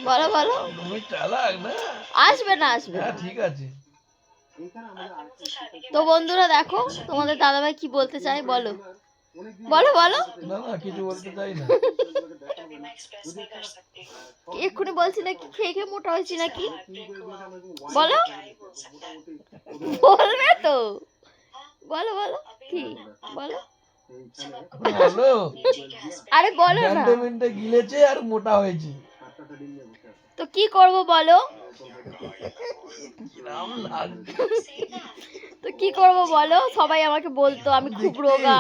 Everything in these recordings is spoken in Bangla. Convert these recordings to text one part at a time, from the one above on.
বলো বলো। তুমি চালাক না? আসবে না আসবে হ্যাঁ না। ঠিক আছে। তো বন্ধুরা দেখো তোমাদের দাদাভাই কি বলতে চাই, বলো বলো বলো। না না কিছু বলতে চাই না। এক্ষুনি বলছিলে কি খেয়ে খেয়ে মোটা হয়েছি নাকি, বলো। বলবে তো, বলো বলো কি, বলো। বলো। আরে বলো না। গ্যান্ডে মেন্ডে গিলেছে আর মোটা হয়েছে। তো কি করব বলো। কিরাম লাগছে। তো কি করব বলো, সবাই আমাকে বলতো আমি খুব দেখতে। রোগা,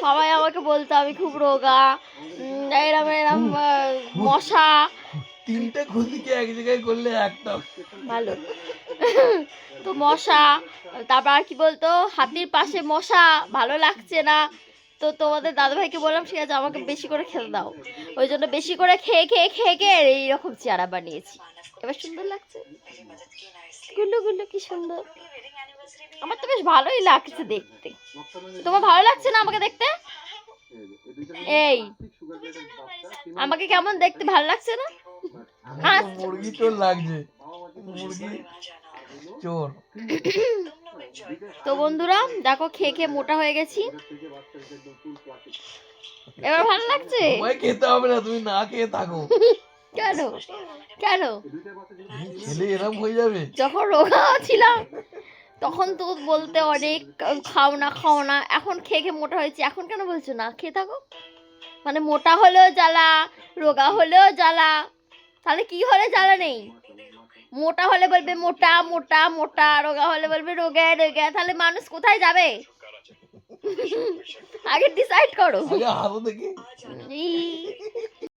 সবাই আমাকে বলতো আমি খুব রোগা, এরম এরম মশা। তিনটে খুশিকে এক জায়গায় করলে একটা ভালো। তো মশা, তারপর আর কি বলতো হাতির পাশে মশা, ভালো লাগছে না। তো তোমাদের দাদাভাইকে বললাম ঠিক আছে আমাকে বেশি করে খেতে দাও, ওই জন্য বেশি করে খেয়ে খেয়ে খেয়ে খেয়ে এইরকম চেহারা বানিয়েছি। এবার সুন্দর লাগছে, গুল্লু গুল্লু কি সুন্দর। আমার তো বেশ ভালোই লাগছে দেখতে। তোমার ভালো লাগছে না আমাকে দেখতে? এই আমাকে কেমন দেখতে ভালো লাগছে না? মুরগি চোর লাগছে। মুরগি চোর। তো বন্ধুরা দেখো খেয়ে খেয়ে মোটা হয়ে গেছি, এবার ভালো লাগছে? তোমায় খেতে হবে না, তুমি না খেয়ে থাকো। কেন কেন? খেলে এরম হয়ে যাবে। যখন রোগা ছিলাম তখন তো বলতে অনেক খাও না খাও না, এখন খেয়ে খেয়ে মোটা হয়েছে, এখন কেন বলছো না খেয়ে থাকো? মানে মোটা হলেও জ্বালা, রোগা হলেও জ্বালা, তাহলে কি হলে জ্বালা নেই? মোটা হলে বলবে মোটা মোটা মোটা, রোগা হলে বলবে রোগা রোগা, তাহলে মানুষ কোথায় যাবে? আগে ডিসাইড করো। আগে হাসো দেখি। ই